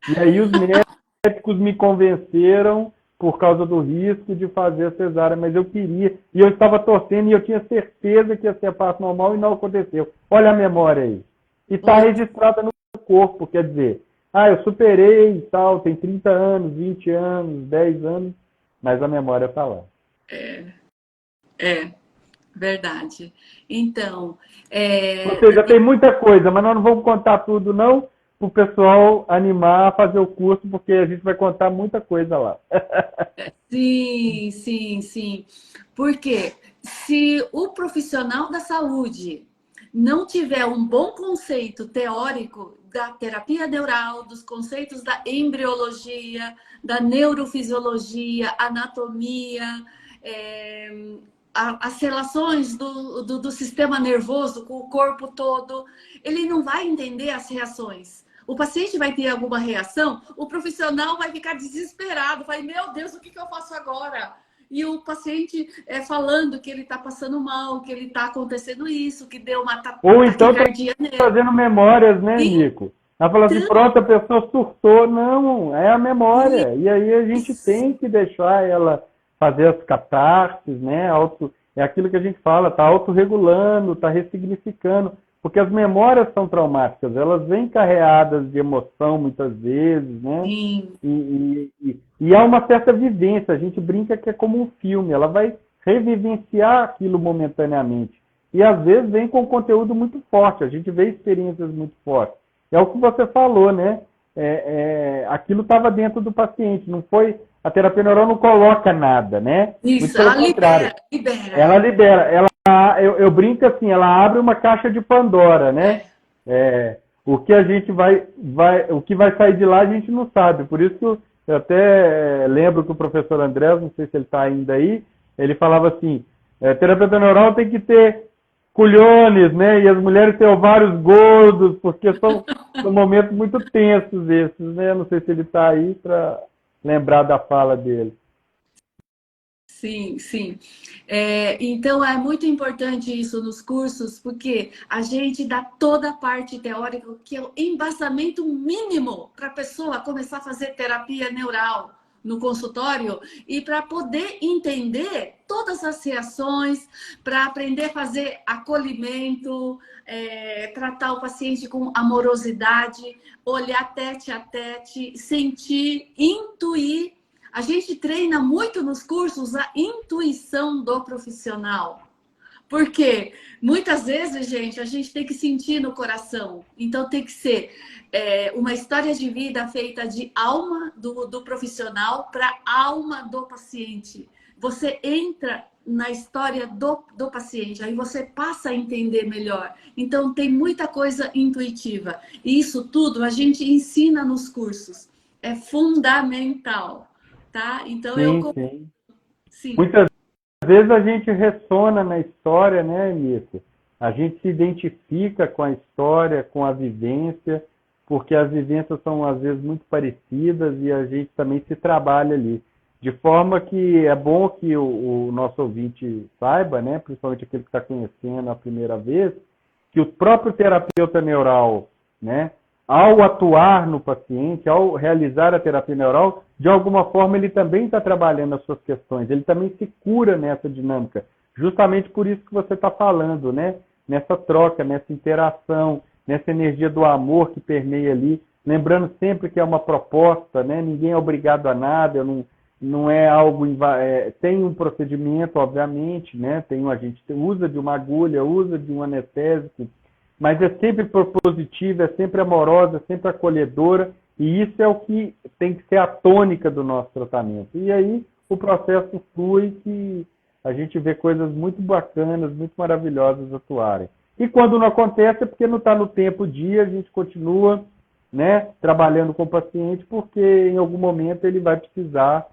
E aí os médicos me convenceram por causa do risco de fazer a cesárea, mas eu queria. E eu estava torcendo e eu tinha certeza que ia ser parto normal e não aconteceu. Olha a memória aí. E está registrada no corpo, quer dizer, eu superei e tal, tem 30 anos, 20 anos, 10 anos, mas a memória está lá. É, verdade. Então, Ou seja, tem muita coisa, mas nós não vamos contar tudo, não, para o pessoal animar a fazer o curso, porque a gente vai contar muita coisa lá. sim, sim, sim. Porque se o profissional da saúde não tiver um bom conceito teórico da terapia neural, dos conceitos da embriologia, da neurofisiologia, anatomia, é, as relações do sistema nervoso com o corpo todo, ele não vai entender as reações. O paciente vai ter alguma reação, o profissional vai ficar desesperado, vai, meu Deus, o que eu faço agora? E o paciente falando que ele está passando mal, que ele está acontecendo isso, que deu uma Ou então taquicardia nele. fazendo memórias, né, Nico? Ela fala assim, pronto, a pessoa surtou. Não, é a memória. E aí a gente tem que deixar ela fazer as catarses, né? É aquilo que a gente fala, está autorregulando, está ressignificando. Porque as memórias são traumáticas, elas vêm carreadas de emoção muitas vezes, né? Sim. E há uma certa vivência, a gente brinca que é como um filme, ela vai revivenciar aquilo momentaneamente. E às vezes vem com conteúdo muito forte, a gente vê experiências muito fortes. É o que você falou, né? Aquilo estava dentro do paciente, não foi. A terapia neural não coloca nada, né? Isso, muito pelo ela contrário. libera. Ela libera. Eu brinco assim, ela abre uma caixa de Pandora, né? O que a gente o que vai sair de lá a gente não sabe. Por isso que eu até lembro que o professor André, não sei se ele está ainda aí, ele falava assim, terapeuta neural tem que ter culhões, né? E as mulheres têm ovários gordos, porque são momentos muito tensos esses, né? Não sei se ele está aí para lembrar da fala dele. Sim, sim. Então é muito importante isso nos cursos, porque a gente dá toda a parte teórica, que é o embasamento mínimo para a pessoa começar a fazer terapia neural no consultório e para poder entender todas as reações, para aprender a fazer acolhimento, tratar o paciente com amorosidade, olhar tete a tete, sentir, intuir. A gente treina muito nos cursos a intuição do profissional. Porque muitas vezes, gente, a gente tem que sentir no coração. Então tem que ser uma história de vida feita de alma do profissional para alma do paciente. Você entra na história do paciente, aí você passa a entender melhor. Então tem muita coisa intuitiva. E isso tudo a gente ensina nos cursos. É fundamental. Tá? Então Sim. Sim. Muitas vezes a gente ressona na história, né, Nisso? A gente se identifica com a história, com a vivência, porque as vivências são às vezes muito parecidas e a gente também se trabalha ali. De forma que é bom que o nosso ouvinte saiba, né, principalmente aquele que está conhecendo a primeira vez, que o próprio terapeuta neural, né, ao atuar no paciente, ao realizar a terapia neural, de alguma forma ele também está trabalhando as suas questões, ele também se cura nessa dinâmica, justamente por isso que você está falando, né? Nessa troca, nessa interação, nessa energia do amor que permeia ali, lembrando sempre que é uma proposta, né? Ninguém é obrigado a nada, não é algo... tem um procedimento, obviamente, né? A gente usa de uma agulha, usa de um anestésico, mas é sempre propositiva, é sempre amorosa, é sempre acolhedora, e isso é o que tem que ser a tônica do nosso tratamento. E aí o processo flui, que a gente vê coisas muito bacanas, muito maravilhosas atuarem. E quando não acontece é porque não está no tempo dia, a gente continua, né, trabalhando com o paciente, porque em algum momento ele vai precisar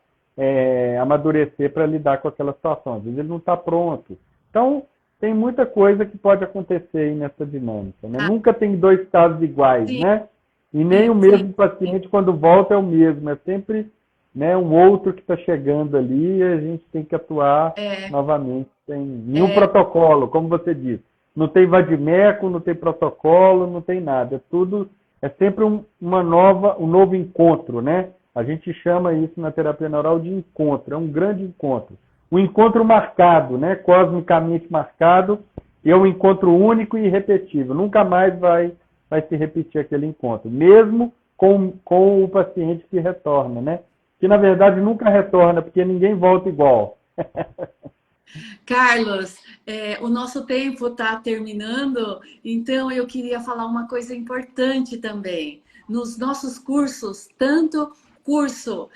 amadurecer para lidar com aquela situação. Às vezes ele não está pronto. Então, tem muita coisa que pode acontecer aí nessa dinâmica, né? Nunca tem dois casos iguais, Sim, né? E nem o sim, mesmo paciente, quando volta, é o mesmo. É sempre, né, um outro que está chegando ali e a gente tem que atuar é, novamente em um é, protocolo, como você disse. Não tem vadimeco, não tem protocolo, não tem nada. É tudo, é sempre um novo encontro, né? A gente chama isso na terapia neural de encontro, é um grande encontro. Um encontro marcado, né? Cosmicamente marcado, e é um encontro único e irrepetível. Nunca mais vai se repetir aquele encontro, mesmo com o paciente que retorna, né? Que na verdade nunca retorna, porque ninguém volta igual. Carlos, o nosso tempo está terminando, então eu queria falar uma coisa importante também. Nos nossos cursos, tanto curso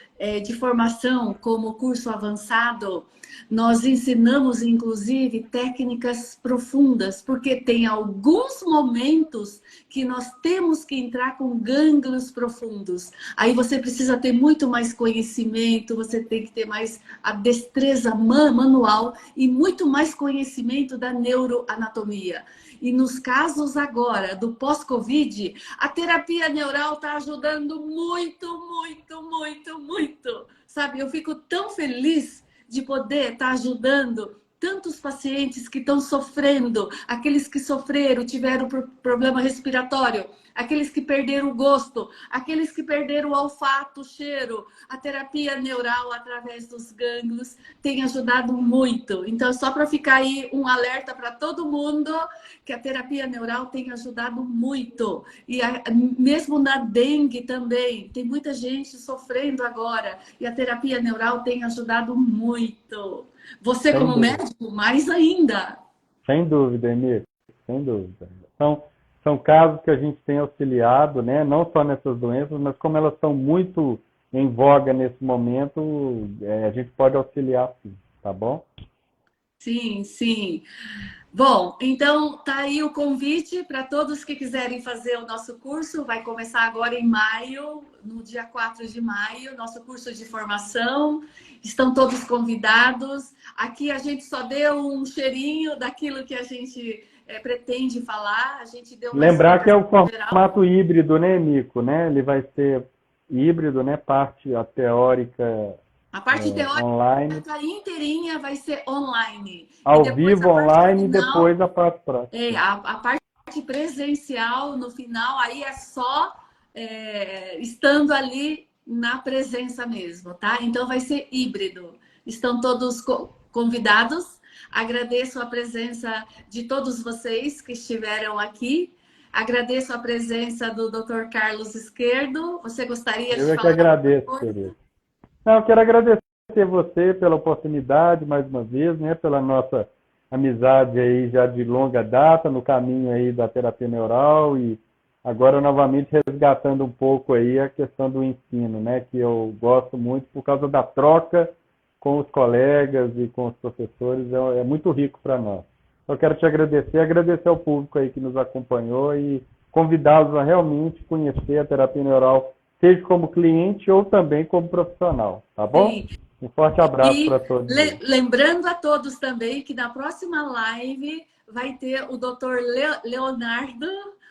de formação como curso avançado, nós ensinamos inclusive técnicas profundas, porque tem alguns momentos que nós temos que entrar com gânglios profundos. Aí você precisa ter muito mais conhecimento, você tem que ter mais a destreza manual e muito mais conhecimento da neuroanatomia. E nos casos agora do pós-Covid, a terapia neural está ajudando muito, muito, muito, muito. Sabe, eu fico tão feliz de poder estar ajudando tantos pacientes que estão sofrendo, aqueles que sofreram, tiveram problema respiratório, aqueles que perderam o gosto, aqueles que perderam o olfato, o cheiro. A terapia neural através dos gânglios tem ajudado muito. Então, só para ficar aí um alerta para todo mundo que a terapia neural tem ajudado muito. E mesmo na dengue também, tem muita gente sofrendo agora e a terapia neural tem ajudado muito. Você, Sem como dúvida. médico, mais ainda. Sem dúvida, Emílio, sem dúvida. São casos que a gente tem auxiliado, né? Não só nessas doenças, mas como elas estão muito em voga nesse momento, a gente pode auxiliar sim, tá bom? Sim, sim. Bom, então tá aí o convite para todos que quiserem fazer o nosso curso. Vai começar agora em maio, no dia 4 de maio, nosso curso de formação. Estão todos convidados. Aqui a gente só deu um cheirinho daquilo que a gente pretende falar. A gente deu uma Lembrar que é o explicação geral. formato híbrido, né, Mico, né? Ele vai ser híbrido, né? Parte a teórica A parte online, teórica inteirinha vai ser online. E ao depois vivo, a parte online, e final. depois a parte prática. A parte presencial, no final, aí é só estando ali na presença mesmo, tá? Então vai ser híbrido. Estão todos convidados. Agradeço a presença de todos vocês que estiveram aqui. Agradeço a presença do Dr. Carlos Esquerdo. Você gostaria Eu de é que falar alguma agradeço, coisa? querido. Não, eu quero agradecer você pela oportunidade, mais uma vez, né? Pela nossa amizade aí já de longa data, no caminho aí da terapia neural e agora novamente resgatando um pouco aí a questão do ensino, né? Que eu gosto muito por causa da troca com os colegas e com os professores, é muito rico para nós. Eu quero te agradecer ao público aí que nos acompanhou e convidá-los a realmente conhecer a terapia neural, seja como cliente ou também como profissional, tá bom? Sim. Um forte abraço para E todos aí. lembrando a todos também que na próxima live vai ter o Dr. Leonardo,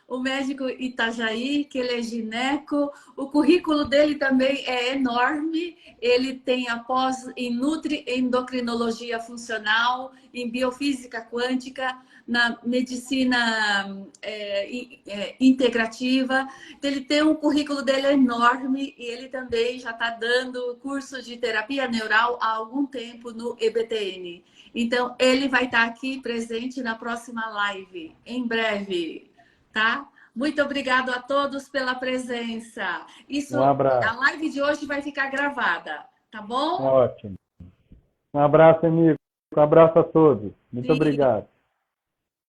o médico Itajaí, que ele é gineco. O currículo dele também é enorme. Ele tem a pós em endocrinologia funcional, em biofísica quântica, na medicina integrativa. Ele tem um currículo dele enorme e ele também já está dando curso de terapia neural há algum tempo no EBTN. Então, ele vai estar aqui presente na próxima live, em breve, tá? Muito obrigado a todos pela presença. Um A abraço. live de hoje vai ficar gravada, tá bom? Ótimo. Um abraço, amigo. Um abraço a todos. Muito Sim. obrigado.